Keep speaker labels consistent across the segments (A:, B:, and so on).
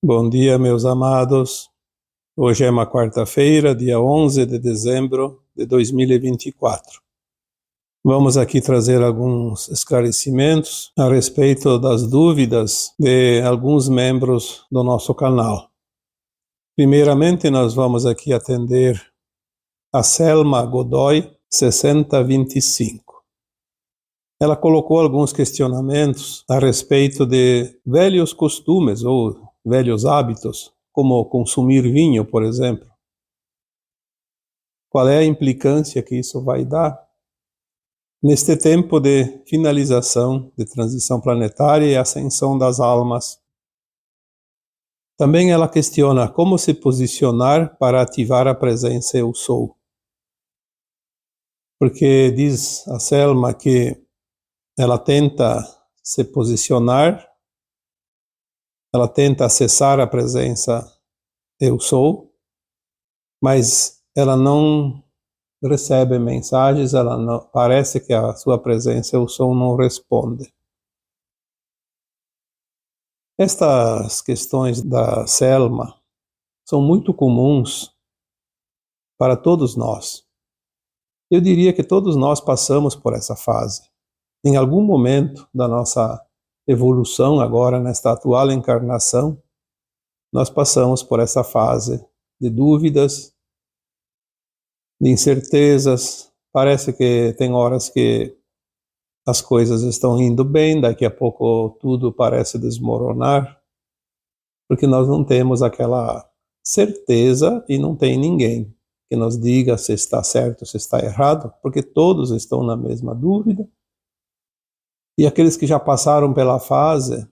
A: Bom dia, meus amados. Hoje é uma quarta-feira, dia 11 de dezembro de 2024. Vamos aqui trazer alguns esclarecimentos a respeito das dúvidas de alguns membros do nosso canal. Primeiramente, nós vamos aqui atender a Selma Godoy, 6025. Ela colocou alguns questionamentos a respeito de velhos costumes ou velhos hábitos, como consumir vinho, por exemplo. Qual é a implicância que isso vai dar neste tempo de finalização de transição planetária e ascensão das almas? Também ela questiona como se posicionar para ativar a presença Eu Sou. Porque diz a Selma que ela tenta se posicionar, ela tenta acessar a presença Eu Sou, mas ela não recebe mensagens, ela não, parece que a sua presença Eu Sou não responde. Estas questões da Selma são muito comuns para todos nós. Eu diria que todos nós passamos por essa fase. Em algum momento da nossa evolução, agora nesta atual encarnação, nós passamos por essa fase de dúvidas, de incertezas. Parece que tem horas que as coisas estão indo bem, daqui a pouco tudo parece desmoronar, porque nós não temos aquela certeza e não tem ninguém que nos diga se está certo, se está errado, porque todos estão na mesma dúvida. E aqueles que já passaram pela fase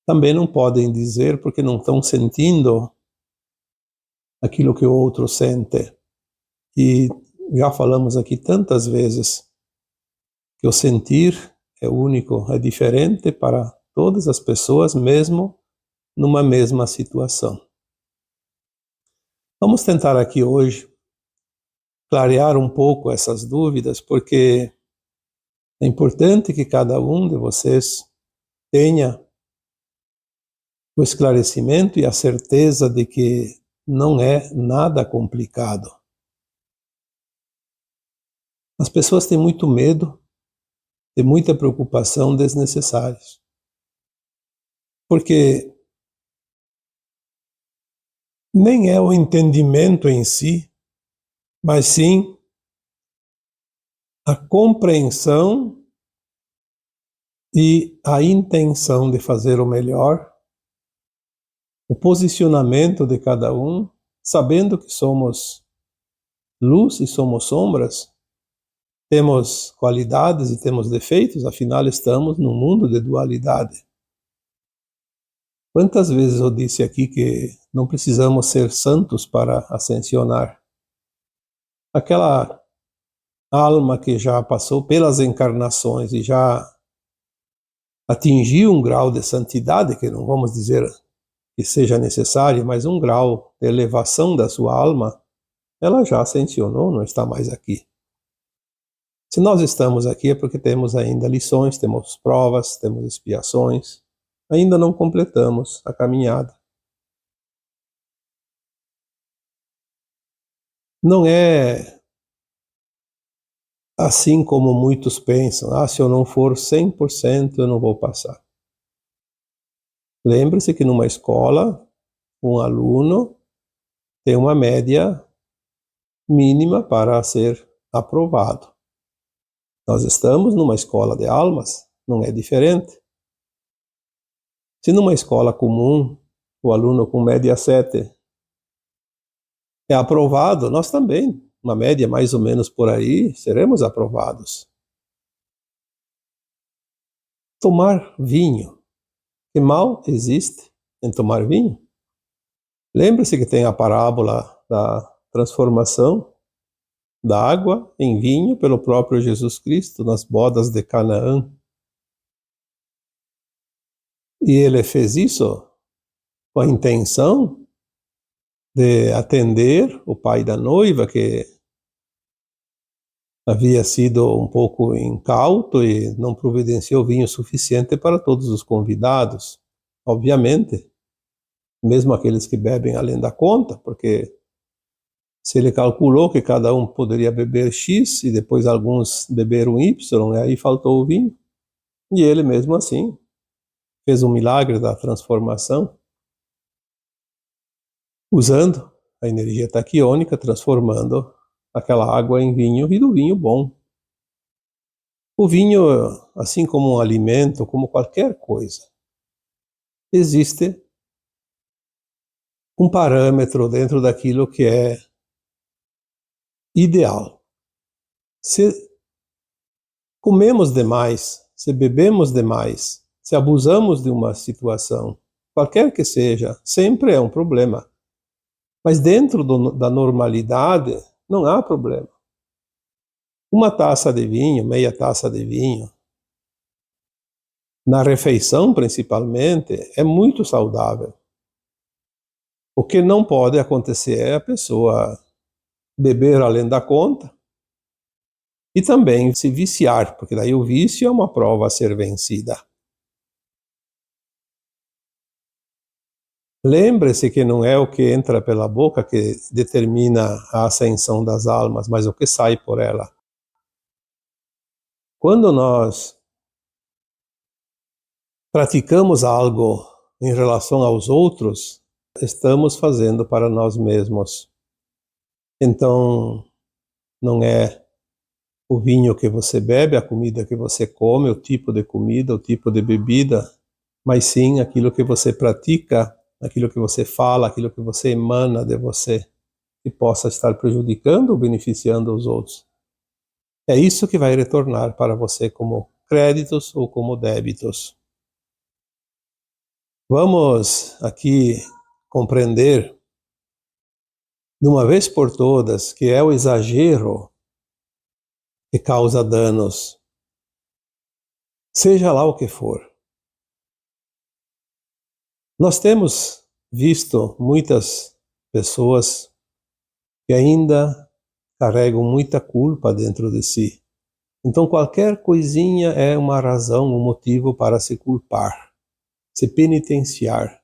A: também não podem dizer porque não estão sentindo aquilo que o outro sente. E já falamos aqui tantas vezes que o sentir é único, é diferente para todas as pessoas, mesmo numa mesma situação. Vamos tentar aqui hoje clarear um pouco essas dúvidas, porque é importante que cada um de vocês tenha o esclarecimento e a certeza de que não é nada complicado. As pessoas têm muito medo e muita preocupação desnecessárias. Porque nem é o entendimento em si, mas sim a compreensão e a intenção de fazer o melhor, o posicionamento de cada um, sabendo que somos luz e somos sombras, temos qualidades e temos defeitos, afinal estamos num mundo de dualidade. Quantas vezes eu disse aqui que não precisamos ser santos para ascensionar? Aquela alma que já passou pelas encarnações e já atingiu um grau de santidade, que não vamos dizer que seja necessário, mas um grau de elevação da sua alma, ela já ascensionou, não está mais aqui. Se nós estamos aqui é porque temos ainda lições, temos provas, temos expiações, ainda não completamos a caminhada. Não é assim como muitos pensam, se eu não for 100% eu não vou passar. Lembre-se que numa escola, um aluno tem uma média mínima para ser aprovado. Nós estamos numa escola de almas, não é diferente. Se numa escola comum, o aluno com média 7 é aprovado, nós também, uma média mais ou menos por aí, seremos aprovados. Tomar vinho. Que mal existe em tomar vinho? Lembre-se que tem a parábola da transformação da água em vinho pelo próprio Jesus Cristo nas bodas de Canaã. E ele fez isso com a intenção de atender o pai da noiva, que havia sido um pouco incauto e não providenciou vinho suficiente para todos os convidados. Obviamente, mesmo aqueles que bebem além da conta, porque se ele calculou que cada um poderia beber X e depois alguns beberam Y, e aí faltou o vinho. E ele mesmo assim fez um milagre da transformação, usando a energia taquiônica, transformando aquela água em vinho, e do vinho bom. O vinho, assim como um alimento, como qualquer coisa, existe um parâmetro dentro daquilo que é ideal. Se comemos demais, se bebemos demais, se abusamos de uma situação, qualquer que seja, sempre é um problema. Mas dentro da normalidade, não há problema. Uma taça de vinho, meia taça de vinho, na refeição principalmente, é muito saudável. O que não pode acontecer é a pessoa beber além da conta e também se viciar, porque daí o vício é uma prova a ser vencida. Lembre-se que não é o que entra pela boca que determina a ascensão das almas, mas o que sai por ela. Quando nós praticamos algo em relação aos outros, estamos fazendo para nós mesmos. Então, não é o vinho que você bebe, a comida que você come, o tipo de comida, o tipo de bebida, mas sim aquilo que você pratica, aquilo que você fala, aquilo que você emana de você, que possa estar prejudicando ou beneficiando os outros. É isso que vai retornar para você como créditos ou como débitos. Vamos aqui compreender de uma vez por todas que é o exagero que causa danos, seja lá o que for. Nós temos visto muitas pessoas que ainda carregam muita culpa dentro de si. Então qualquer coisinha é uma razão, um motivo para se culpar, se penitenciar,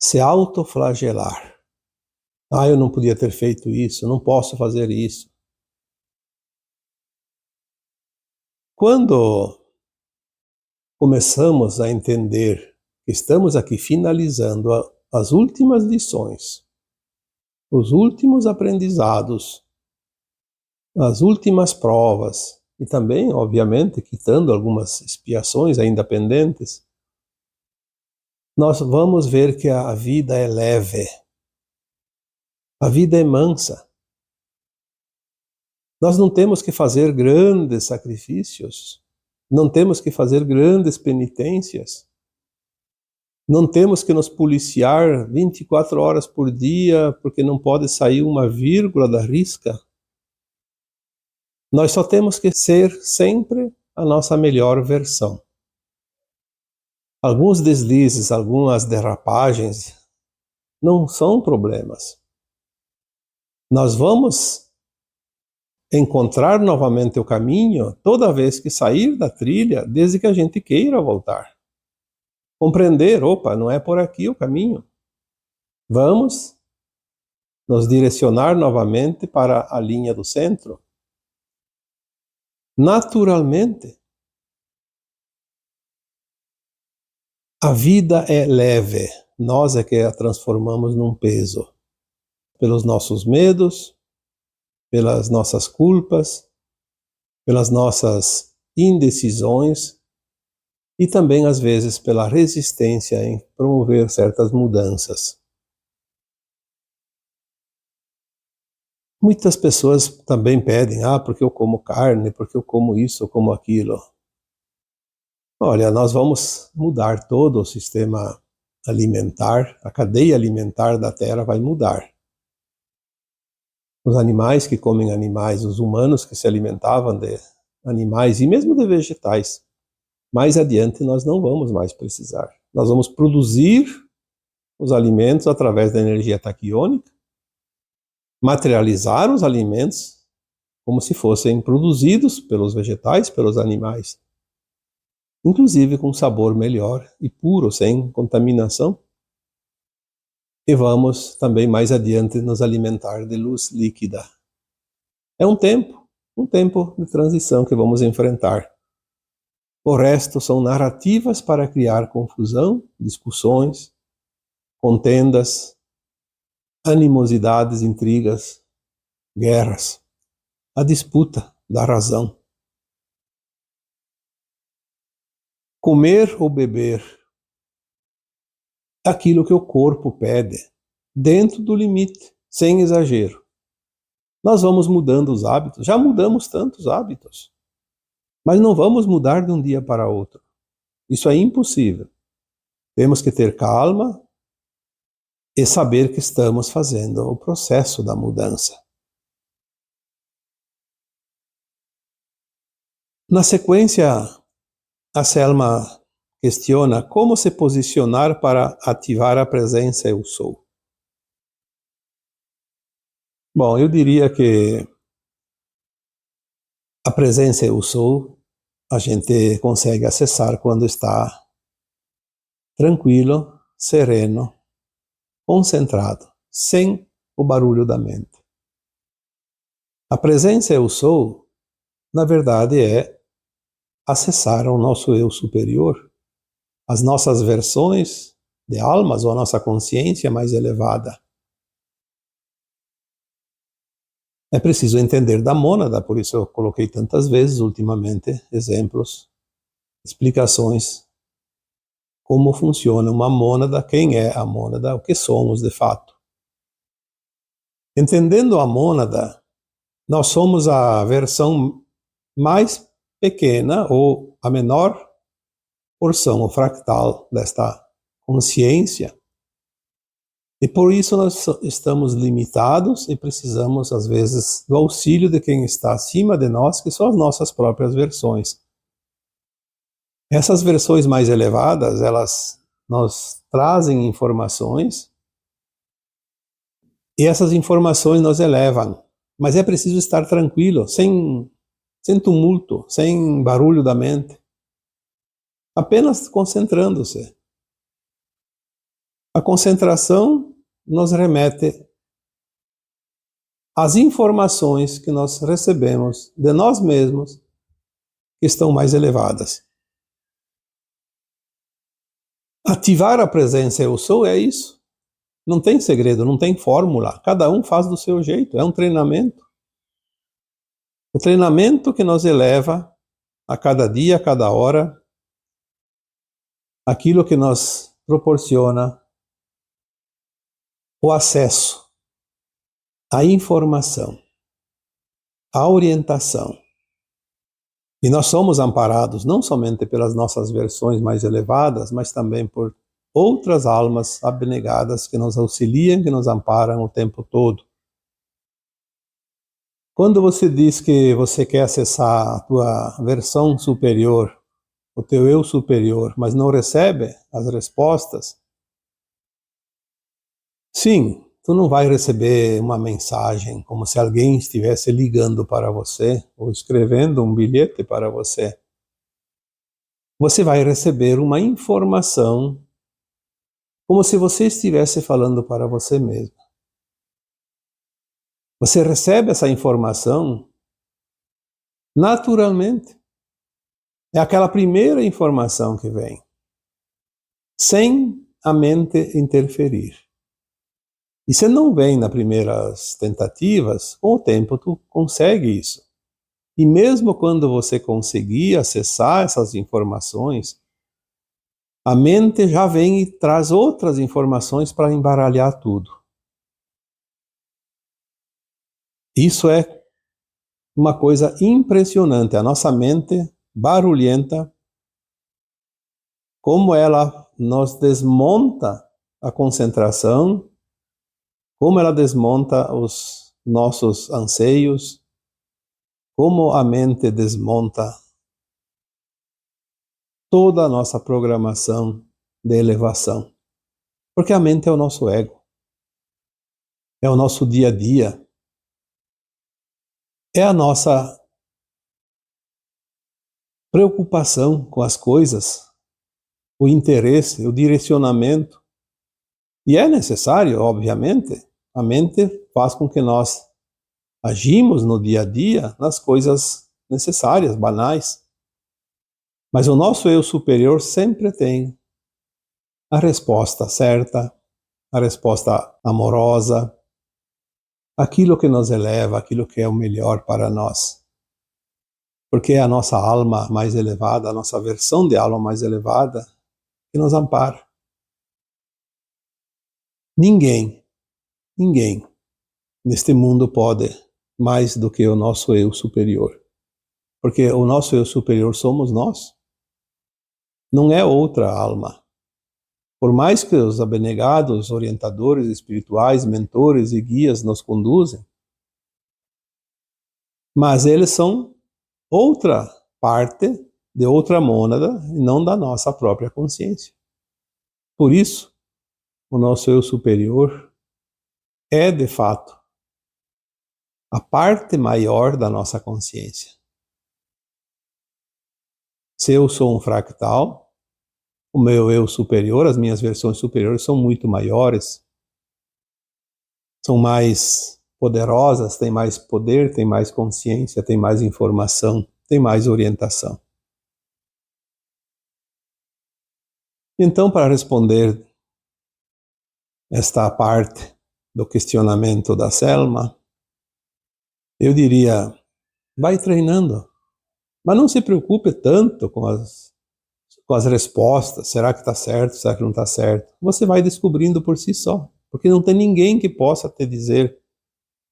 A: se autoflagelar. Ah, eu não podia ter feito isso, não posso fazer isso. Quando começamos a entender que estamos aqui finalizando as últimas lições, os últimos aprendizados, as últimas provas, e também, obviamente, quitando algumas expiações ainda pendentes, nós vamos ver que a vida é leve, a vida é mansa. Nós não temos que fazer grandes sacrifícios, não temos que fazer grandes penitências, não temos que nos policiar 24 horas por dia porque não pode sair uma vírgula da risca. Nós só temos que ser sempre a nossa melhor versão. Alguns deslizes, algumas derrapagens não são problemas. Nós vamos encontrar novamente o caminho toda vez que sair da trilha, desde que a gente queira voltar. Compreender, opa, não é por aqui o caminho. Vamos nos direcionar novamente para a linha do centro. Naturalmente, a vida é leve, nós é que a transformamos num peso. Pelos nossos medos, pelas nossas culpas, pelas nossas indecisões e também, às vezes, pela resistência em promover certas mudanças. Muitas pessoas também pedem, porque eu como carne, porque eu como isso, eu como aquilo. Olha, nós vamos mudar todo o sistema alimentar, a cadeia alimentar da Terra vai mudar. Os animais que comem animais, os humanos que se alimentavam de animais e mesmo de vegetais, mais adiante nós não vamos mais precisar. Nós vamos produzir os alimentos através da energia taquiônica, materializar os alimentos como se fossem produzidos pelos vegetais, pelos animais, inclusive com sabor melhor e puro, sem contaminação. e vamos também mais adiante nos alimentar de luz líquida. É um tempo de transição que vamos enfrentar. O resto são narrativas para criar confusão, discussões, contendas, animosidades, intrigas, guerras, a disputa da razão. Comer ou beber aquilo que o corpo pede, dentro do limite, sem exagero. Nós vamos mudando os hábitos, já mudamos tantos hábitos, mas não vamos mudar de um dia para outro. Isso é impossível. Temos que ter calma e saber que estamos fazendo o processo da mudança. Na sequência, a Selma questiona como se posicionar para ativar a presença eu sou. Bom, eu diria que a presença eu sou a gente consegue acessar quando está tranquilo, sereno, concentrado, sem o barulho da mente. A presença eu sou, na verdade, é acessar o nosso eu superior, as nossas versões de almas ou a nossa consciência mais elevada. É preciso entender da mônada, por isso eu coloquei tantas vezes ultimamente exemplos, explicações, como funciona uma mônada, quem é a mônada, o que somos de fato. Entendendo a mônada, nós somos a versão mais pequena ou a menor porção, o fractal desta consciência. E por isso nós estamos limitados e precisamos, às vezes, do auxílio de quem está acima de nós, que são as nossas próprias versões. Essas versões mais elevadas, elas nos trazem informações e essas informações nos elevam. Mas é preciso estar tranquilo, sem tumulto, sem barulho da mente. Apenas concentrando-se. A concentração nos remete às informações que nós recebemos de nós mesmos que estão mais elevadas. Ativar a presença eu sou é isso. Não tem segredo, não tem fórmula. Cada um faz do seu jeito. É um treinamento. O treinamento que nos eleva a cada dia, a cada hora, aquilo que nos proporciona o acesso à informação, à orientação. E nós somos amparados não somente pelas nossas versões mais elevadas, mas também por outras almas abnegadas que nos auxiliam, que nos amparam o tempo todo. Quando você diz que você quer acessar a tua versão superior, o teu eu superior, mas não recebe as respostas, sim, tu não vai receber uma mensagem como se alguém estivesse ligando para você ou escrevendo um bilhete para você. Você vai receber uma informação como se você estivesse falando para você mesmo. Você recebe essa informação naturalmente. É aquela primeira informação que vem, sem a mente interferir. E se não vem nas primeiras tentativas, com o tempo tu consegue isso. E mesmo quando você conseguir acessar essas informações, a mente já vem e traz outras informações para embaralhar tudo. Isso é uma coisa impressionante. A nossa mente barulhenta, como ela nos desmonta a concentração, como ela desmonta os nossos anseios, como a mente desmonta toda a nossa programação de elevação. Porque a mente é o nosso ego, é o nosso dia a dia, é a nossa preocupação com as coisas, o interesse, o direcionamento. E é necessário, obviamente, a mente faz com que nós agimos no dia a dia nas coisas necessárias, banais. Mas o nosso eu superior sempre tem a resposta certa, a resposta amorosa, aquilo que nos eleva, aquilo que é o melhor para nós. Porque é a nossa alma mais elevada, a nossa versão de alma mais elevada, que nos ampara. Ninguém neste mundo pode mais do que o nosso eu superior. Porque o nosso eu superior somos nós. Não é outra alma. Por mais que os abnegados, orientadores espirituais, mentores e guias nos conduzem, mas eles são outra parte de outra mônada e não da nossa própria consciência. Por isso, o nosso eu superior é, de fato, a parte maior da nossa consciência. Se eu sou um fractal, o meu eu superior, as minhas versões superiores são muito maiores, são mais poderosas, têm mais poder, têm mais consciência, têm mais informação, têm mais orientação. Então, para responder esta parte do questionamento da Selma, eu diria, vai treinando, mas não se preocupe tanto com as respostas, será que está certo, será que não está certo? Você vai descobrindo por si só, porque não tem ninguém que possa te dizer,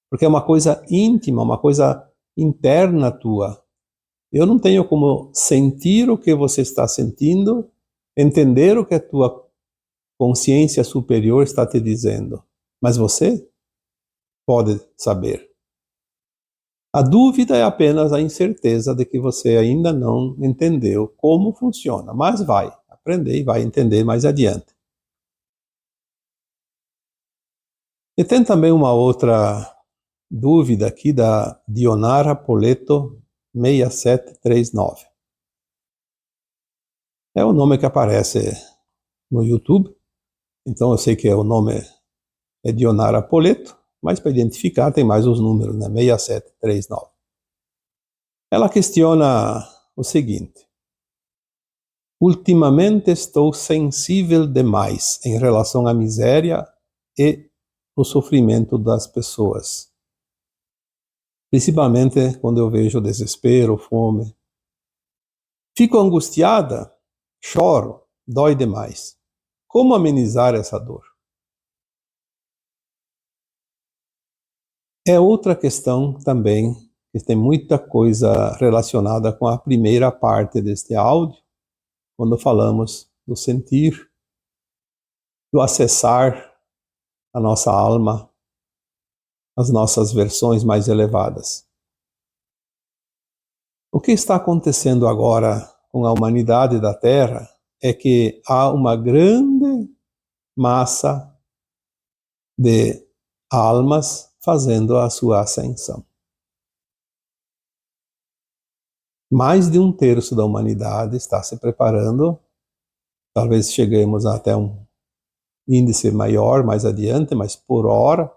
A: porque é uma coisa íntima, uma coisa interna tua. Eu não tenho como sentir o que você está sentindo, entender o que a tua consciência superior está te dizendo, mas você pode saber. A dúvida é apenas a incerteza de que você ainda não entendeu como funciona, mas vai aprender e vai entender mais adiante. E tem também uma outra dúvida aqui da Dionara Poleto 6739. É o nome que aparece no YouTube, então eu sei que o nome é Dionara Poleto, mas para identificar tem mais os números, né? 6739. Ela questiona o seguinte: ultimamente estou sensível demais em relação à miséria e o sofrimento das pessoas. Principalmente quando eu vejo desespero, fome. Fico angustiada, choro, dói demais. Como amenizar essa dor? É outra questão também, que tem muita coisa relacionada com a primeira parte deste áudio, quando falamos do sentir, do acessar a nossa alma, as nossas versões mais elevadas. O que está acontecendo agora com a humanidade da Terra é que há uma grande massa de almas fazendo a sua ascensão. Mais de 1/3 da humanidade está se preparando, talvez cheguemos até um índice maior mais adiante, mas por hora,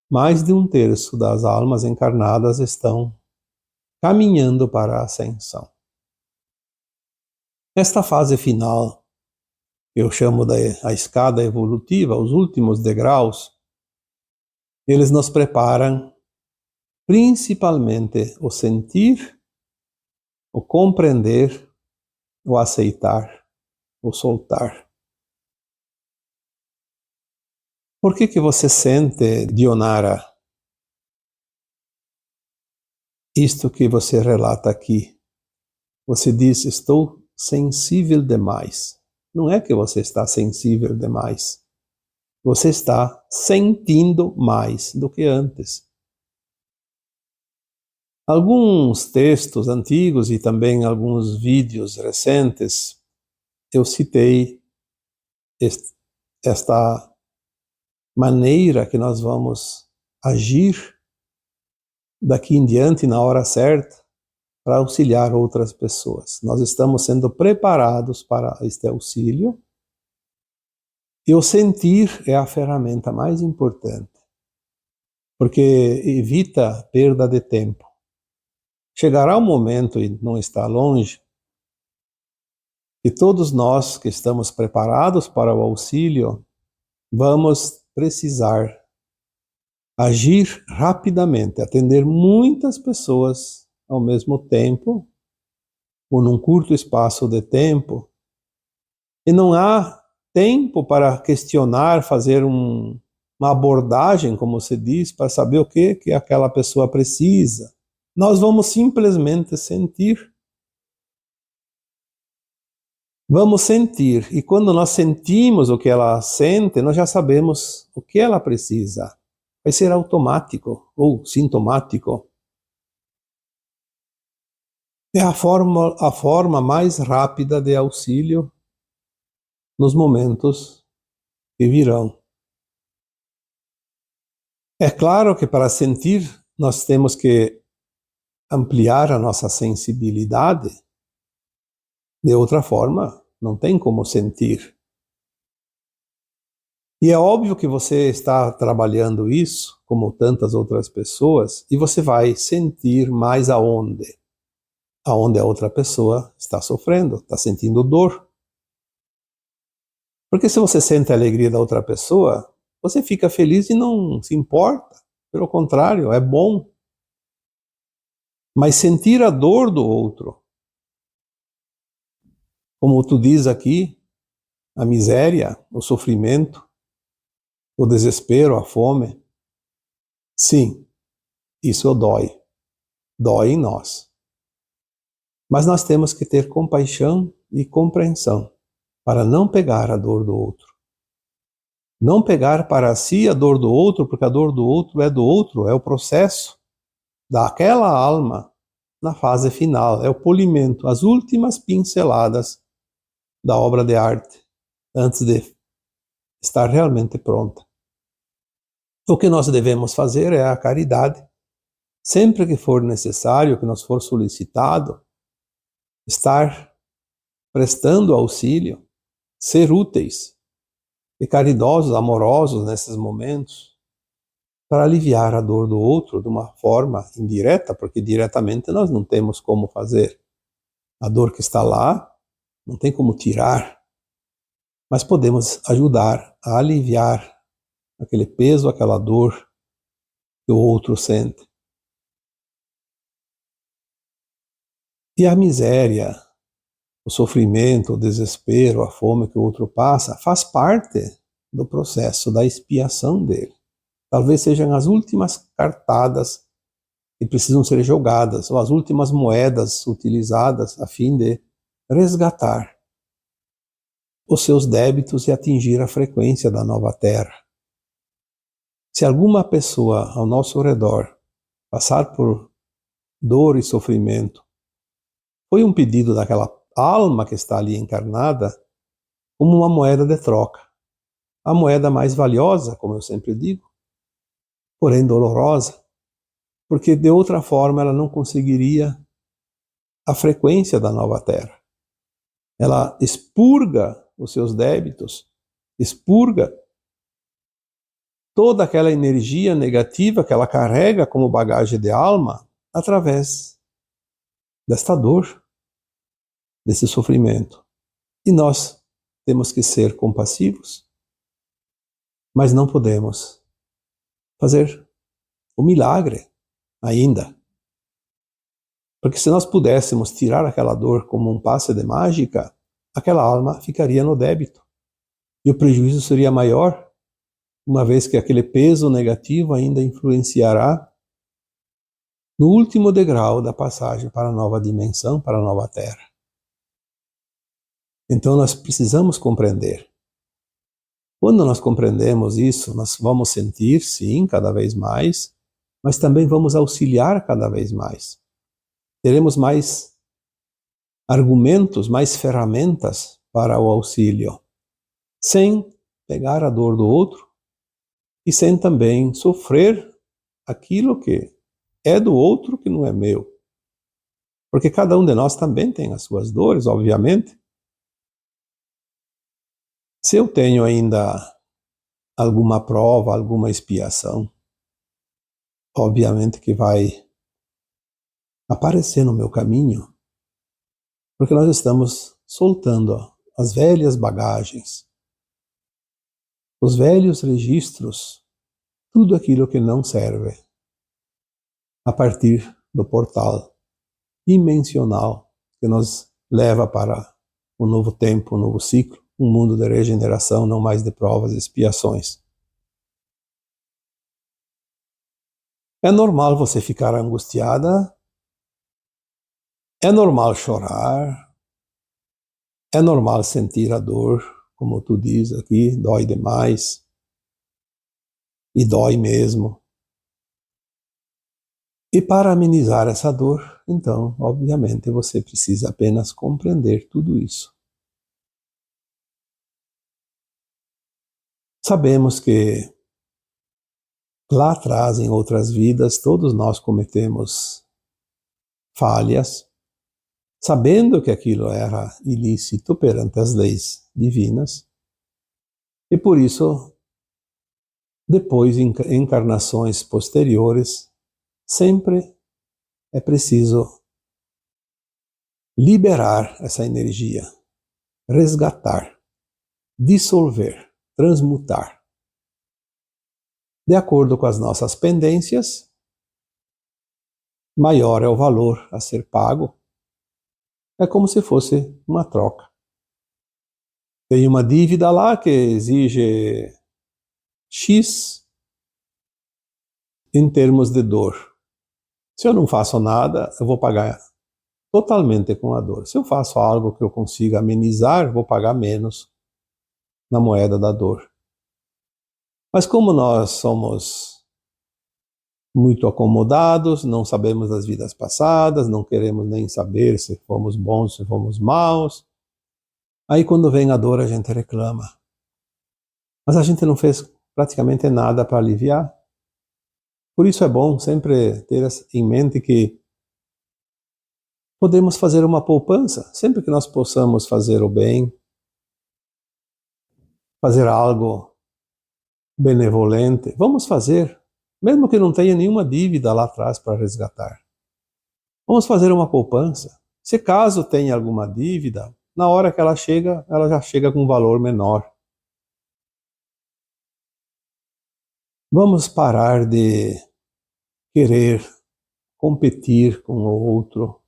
A: mais de 1/3 das almas encarnadas estão caminhando para a ascensão. Esta fase final, eu chamo a escada evolutiva, os últimos degraus, eles nos preparam principalmente o sentir, o compreender, o aceitar, o soltar. Por que você sente, Dionara, isto que você relata aqui? Você diz, estou sensível demais. Não é que você está sensível demais. Você está sentindo mais do que antes. Alguns textos antigos e também alguns vídeos recentes, eu citei esta maneira que nós vamos agir daqui em diante, na hora certa, para auxiliar outras pessoas. Nós estamos sendo preparados para este auxílio E o sentir é a ferramenta mais importante, porque evita perda de tempo. Chegará um momento, e não está longe, que todos nós que estamos preparados para o auxílio, vamos precisar agir rapidamente, atender muitas pessoas ao mesmo tempo, ou num curto espaço de tempo, e não há tempo para questionar, fazer uma abordagem, como se diz, para saber o que aquela pessoa precisa. Nós vamos simplesmente sentir. Vamos sentir, e quando nós sentimos o que ela sente, nós já sabemos o que ela precisa. Vai ser automático ou sintomático. É a forma mais rápida de auxílio nos momentos que virão. É claro que para sentir, nós temos que ampliar a nossa sensibilidade. De outra forma, não tem como sentir. E é óbvio que você está trabalhando isso, como tantas outras pessoas, e você vai sentir mais aonde? Aonde a outra pessoa está sofrendo, está sentindo dor. Porque se você sente a alegria da outra pessoa, você fica feliz e não se importa. Pelo contrário, é bom. Mas sentir a dor do outro, como tu diz aqui, a miséria, o sofrimento, o desespero, a fome, sim, isso dói. Dói em nós. Mas nós temos que ter compaixão e compreensão para não pegar a dor do outro. Não pegar para si a dor do outro, porque a dor do outro, é o processo daquela alma na fase final, é o polimento, as últimas pinceladas da obra de arte, antes de estar realmente pronta. O que nós devemos fazer é a caridade. Sempre que for necessário, que nos for solicitado, estar prestando auxílio, ser úteis e caridosos, amorosos nesses momentos, para aliviar a dor do outro de uma forma indireta, porque diretamente nós não temos como fazer. A dor que está lá, não tem como tirar, mas podemos ajudar a aliviar aquele peso, aquela dor que o outro sente. E a miséria, o sofrimento, o desespero, a fome que o outro passa, faz parte do processo da expiação dele. Talvez sejam as últimas cartadas que precisam ser jogadas, ou as últimas moedas utilizadas a fim de resgatar os seus débitos e atingir a frequência da nova terra. Se alguma pessoa ao nosso redor passar por dor e sofrimento, foi um pedido daquela alma que está ali encarnada como uma moeda de troca. A moeda mais valiosa, como eu sempre digo, porém dolorosa, porque de outra forma ela não conseguiria a frequência da nova terra. Ela expurga os seus débitos, expurga toda aquela energia negativa que ela carrega como bagagem de alma através desta dor, desse sofrimento. E nós temos que ser compassivos, mas não podemos fazer o milagre ainda. Porque se nós pudéssemos tirar aquela dor como um passe de mágica, aquela alma ficaria no débito. E o prejuízo seria maior, uma vez que aquele peso negativo ainda influenciará no último degrau da passagem para a nova dimensão, para a nova terra. Então nós precisamos compreender. Quando nós compreendemos isso, nós vamos sentir, sim, cada vez mais, mas também vamos auxiliar cada vez mais. Teremos mais argumentos, mais ferramentas para o auxílio, sem pegar a dor do outro e sem também sofrer aquilo que é do outro que não é meu. Porque cada um de nós também tem as suas dores, obviamente. Se eu tenho ainda alguma prova, alguma expiação, obviamente que vai aparecer no meu caminho, porque nós estamos soltando as velhas bagagens, os velhos registros, tudo aquilo que não serve, a partir do portal dimensional que nos leva para um novo tempo, um novo ciclo, um mundo de regeneração, não mais de provas e expiações. É normal você ficar angustiada, é normal chorar, é normal sentir a dor, como tu diz aqui, dói demais, e dói mesmo. E para amenizar essa dor, então, obviamente, você precisa apenas compreender tudo isso. Sabemos que lá atrás, em outras vidas, todos nós cometemos falhas, sabendo que aquilo era ilícito perante as leis divinas, e por isso, depois, em encarnações posteriores, sempre é preciso liberar essa energia, resgatar, dissolver, transmutar. De acordo com as nossas pendências, maior é o valor a ser pago. É como se fosse uma troca. Tem uma dívida lá que exige X em termos de dor. Se eu não faço nada, eu vou pagar totalmente com a dor. Se eu faço algo que eu consiga amenizar, vou pagar menos na moeda da dor. Mas como nós somos muito acomodados, não sabemos das vidas passadas, não queremos nem saber se fomos bons, se fomos maus, aí quando vem a dor a gente reclama. Mas a gente não fez praticamente nada para aliviar. Por isso é bom sempre ter em mente que podemos fazer uma poupança, sempre que nós possamos fazer o bem, fazer algo benevolente, vamos fazer, mesmo que não tenha nenhuma dívida lá atrás para resgatar. Vamos fazer uma poupança. Se caso tenha alguma dívida, na hora que ela chega, ela já chega com um valor menor. Vamos parar de querer competir com o outro,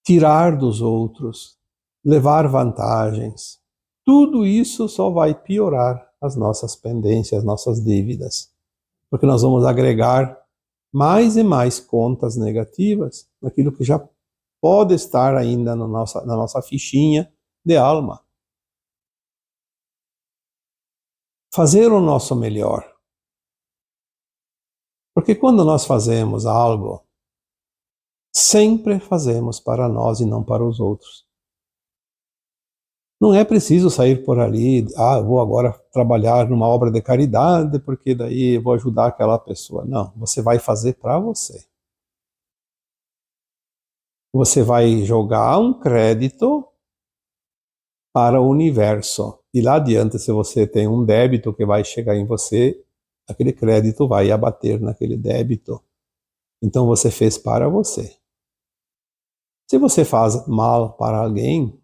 A: tirar dos outros, levar vantagens. Tudo isso só vai piorar as nossas pendências, as nossas dívidas, porque nós vamos agregar mais e mais contas negativas naquilo que já pode estar ainda na nossa fichinha de alma. Fazer o nosso melhor. Porque quando nós fazemos algo, sempre fazemos para nós e não para os outros. Não é preciso sair por ali, vou agora trabalhar numa obra de caridade, porque daí vou ajudar aquela pessoa. Não, você vai fazer para você. Você vai jogar um crédito para o universo. E lá adiante, se você tem um débito que vai chegar em você, aquele crédito vai abater naquele débito. Então você fez para você. Se você faz mal para alguém,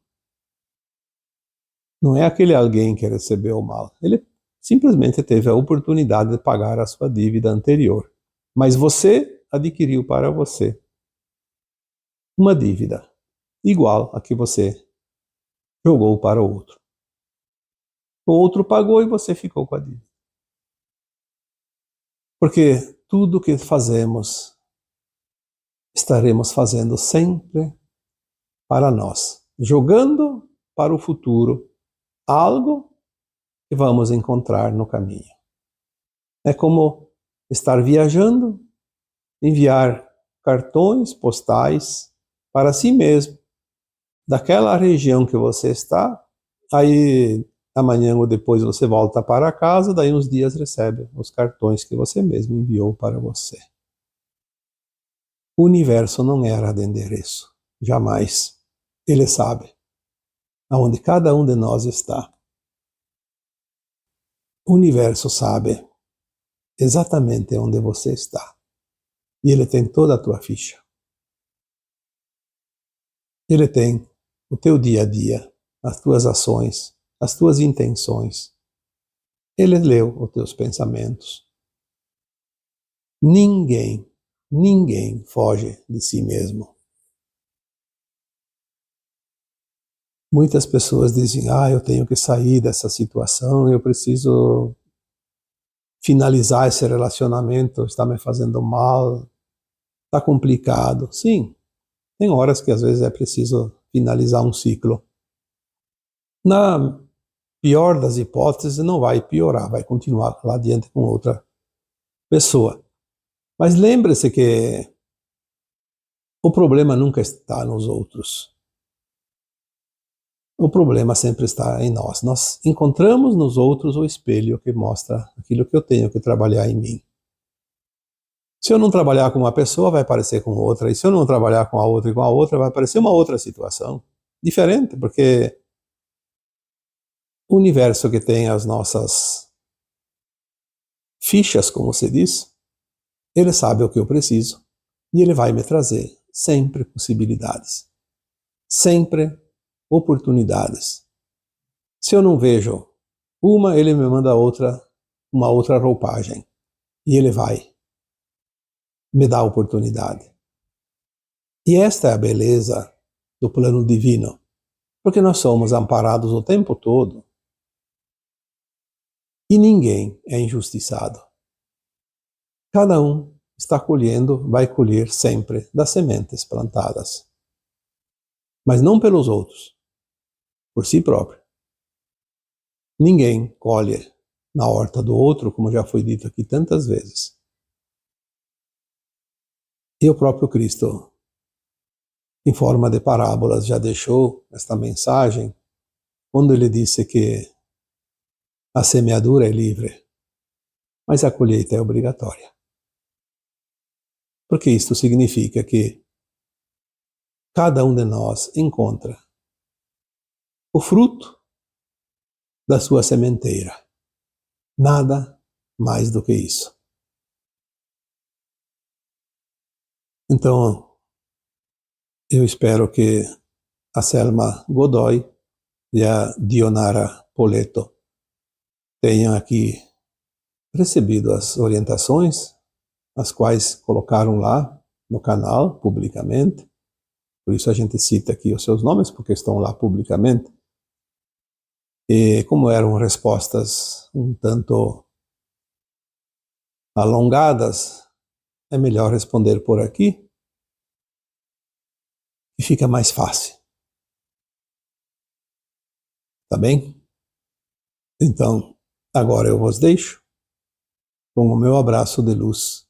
A: não é aquele alguém que recebeu o mal. Ele simplesmente teve a oportunidade de pagar a sua dívida anterior. Mas você adquiriu para você uma dívida igual a que você jogou para o outro. O outro pagou e você ficou com a dívida. Porque tudo que fazemos, estaremos fazendo sempre para nós, jogando para o futuro algo que vamos encontrar no caminho. É como estar viajando, enviar cartões postais para si mesmo, daquela região que você está, aí amanhã ou depois você volta para casa, daí uns dias recebe os cartões que você mesmo enviou para você. O universo não era de endereço, jamais. Ele sabe. aonde cada um de nós está. O universo sabe exatamente onde você está. E ele tem toda a tua ficha. Ele tem o teu dia a dia, as tuas ações, as tuas intenções. Ele leu os teus pensamentos. Ninguém foge de si mesmo. Muitas pessoas dizem, eu tenho que sair dessa situação, eu preciso finalizar esse relacionamento, está me fazendo mal, está complicado. Sim, tem horas que às vezes é preciso finalizar um ciclo. Na pior das hipóteses, não vai piorar, vai continuar lá adiante com outra pessoa. Mas lembre-se que o problema nunca está nos outros. O problema sempre está em nós. Nós encontramos nos outros o espelho que mostra aquilo que eu tenho que trabalhar em mim. Se eu não trabalhar com uma pessoa, vai aparecer com outra. E se eu não trabalhar com a outra e com a outra, vai aparecer uma outra situação. Diferente, porque o universo que tem as nossas fichas, como se diz, ele sabe o que eu preciso. E ele vai me trazer sempre possibilidades. Sempre oportunidades. Se eu não vejo uma, ele me manda outra, uma outra roupagem. E ele vai me dar a oportunidade. E esta é a beleza do plano divino. Porque nós somos amparados o tempo todo. E ninguém é injustiçado. Cada um está colhendo, vai colher sempre das sementes plantadas. Mas não pelos outros, por si próprio. Ninguém colhe na horta do outro, como já foi dito aqui tantas vezes. E o próprio Cristo, em forma de parábolas, já deixou esta mensagem, quando ele disse que a semeadura é livre, mas a colheita é obrigatória. Porque isto significa que cada um de nós encontra o fruto da sua sementeira. Nada mais do que isso. Então, eu espero que a Selma Godoy e a Dionara Poletto tenham aqui recebido as orientações, as quais colocaram lá no canal, publicamente. Por isso a gente cita aqui os seus nomes, porque estão lá publicamente. E como eram respostas um tanto alongadas, é melhor responder por aqui e fica mais fácil. Tá bem? Então, agora eu vos deixo com o meu abraço de luz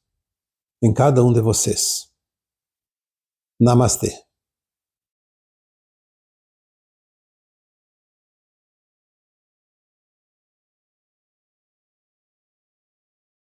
A: em cada um de vocês. Namastê.